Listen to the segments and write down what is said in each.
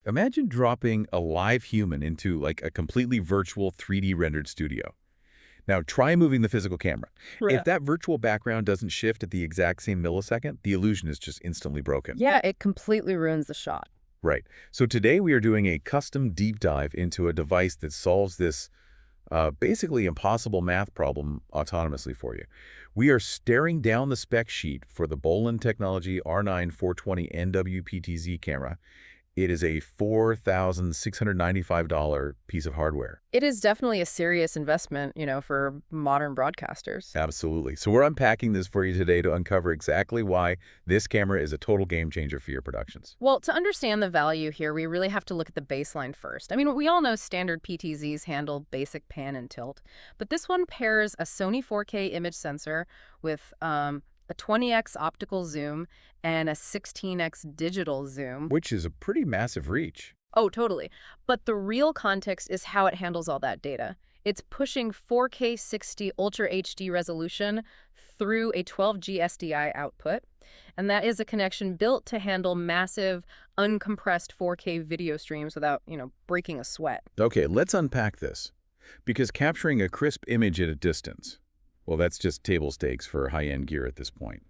Imagine dropping a live human into like a completely virtual 3D rendered studio. Now try moving the physical camera. If Right. that virtual background doesn't shift at the exact same millisecond, the illusion is just instantly broken. Yeah, it completely ruins the shot. Right. So today we are doing a custom deep dive into a device that solves this basically impossible math problem autonomously for you. We are staring down the spec sheet for the Bolin Technology R9-420NW PTZ camera. It is a $4,695 piece of hardware. It is definitely a serious investment, for modern broadcasters. Absolutely. So we're unpacking this for you today to uncover exactly why this camera is a total game changer for your productions. Well, to understand the value here, we really have to look at the baseline first. I mean, we all know standard PTZs handle basic pan and tilt, but this one pairs a Sony 4K image sensor with a 20x optical zoom and a 16x digital zoom. Which is a pretty massive reach. Oh, totally. But the real context is how it handles all that data. It's pushing 4K 60 Ultra HD resolution through a 12G SDI output, and that is a connection built to handle massive, uncompressed 4K video streams without, breaking a sweat. Okay, let's unpack this. Because capturing a crisp image at a distance, well, that's just table stakes for high-end gear at this point.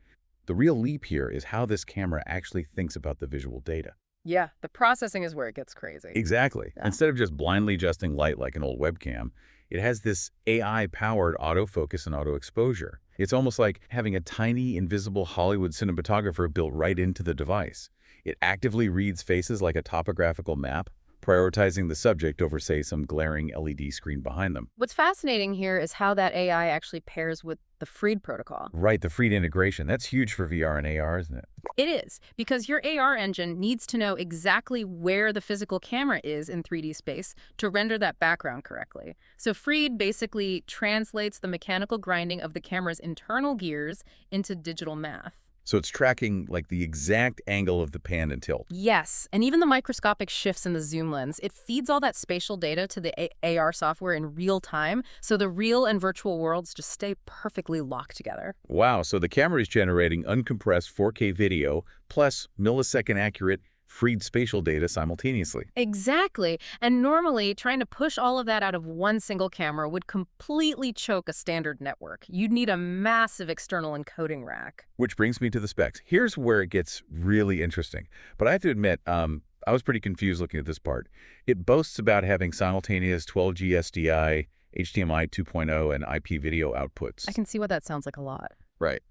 The real leap here is how this camera actually thinks about the visual data. Yeah, the processing is where it gets crazy. Exactly. Yeah. Instead of just blindly adjusting light like an old webcam, it has this AI-powered autofocus and auto-exposure. It's almost like having a tiny, invisible Hollywood cinematographer built right into the device. It actively reads faces like a topographical map, prioritizing the subject over, say, some glaring LED screen behind them. What's fascinating here is how that AI actually pairs with the Freed protocol. Right, the Freed integration. That's huge for VR and AR, isn't it? It is, because your AR engine needs to know exactly where the physical camera is in 3D space to render that background correctly. So Freed basically translates the mechanical grinding of the camera's internal gears into digital math. So it's tracking like the exact angle of the pan and tilt. Yes, and even the microscopic shifts in the zoom lens, it feeds all that spatial data to the AR software in real time, so the real and virtual worlds just stay perfectly locked together. Wow, so the camera is generating uncompressed 4K video plus millisecond accurate freed spatial data simultaneously. Exactly. And normally, trying to push all of that out of one single camera would completely choke a standard network. You'd need a massive external encoding rack. Which brings me to the specs. Here's where it gets really interesting. But I have to admit, I was pretty confused looking at this part. It boasts about having simultaneous 12G SDI, HDMI 2.0, and IP video outputs. I can see why that sounds like a lot. Right.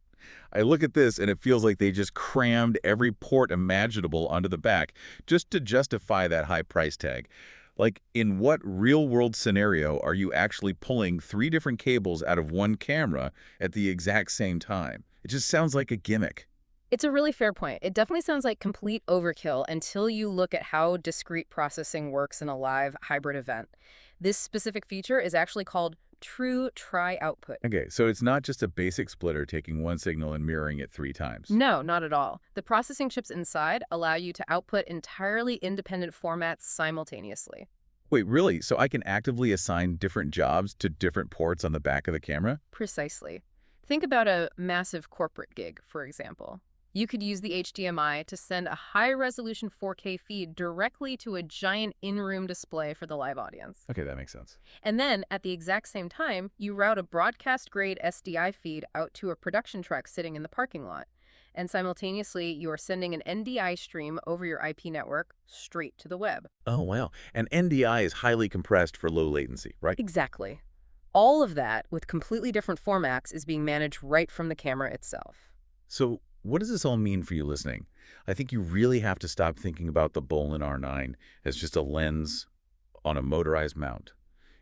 I look at this and it feels like they just crammed every port imaginable onto the back just to justify that high price tag. Like, in what real-world scenario are you actually pulling 3 different cables out of one camera at the exact same time? It just sounds like a gimmick. It's a really fair point. It definitely sounds like complete overkill until you look at how discrete processing works in a live hybrid event. This specific feature is actually called true tri-output. Okay, so it's not just a basic splitter taking one signal and mirroring it 3 times. No, not at all. The processing chips inside allow you to output entirely independent formats simultaneously. Wait, really? So I can actively assign different jobs to different ports on the back of the camera? Precisely. Think about a massive corporate gig, for example. You could use the HDMI to send a high-resolution 4K feed directly to a giant in-room display for the live audience. Okay, that makes sense. And then, at the exact same time, you route a broadcast-grade SDI feed out to a production truck sitting in the parking lot. And simultaneously, you are sending an NDI stream over your IP network straight to the web. Oh, wow. And NDI is highly compressed for low latency, right? Exactly. All of that, with completely different formats, is being managed right from the camera itself. So what does this all mean for you listening? I think you really have to stop thinking about the Bolin R9 as just a lens on a motorized mount.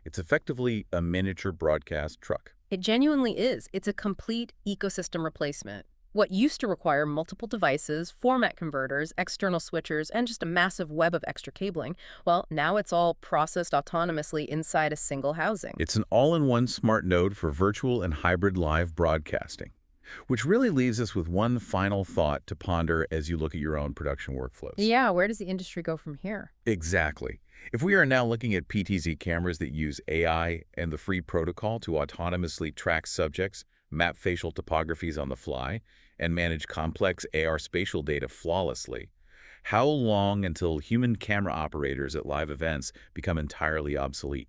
It's effectively a miniature broadcast truck. It genuinely is. It's a complete ecosystem replacement. What used to require multiple devices, format converters, external switchers, and just a massive web of extra cabling, well, now it's all processed autonomously inside a single housing. It's an all-in-one smart node for virtual and hybrid live broadcasting. Which really leaves us with one final thought to ponder as you look at your own production workflows. Yeah, where does the industry go from here? Exactly. If we are now looking at PTZ cameras that use AI and the Freed protocol to autonomously track subjects, map facial topographies on the fly, and manage complex AR spatial data flawlessly, How long until human camera operators at live events become entirely obsolete?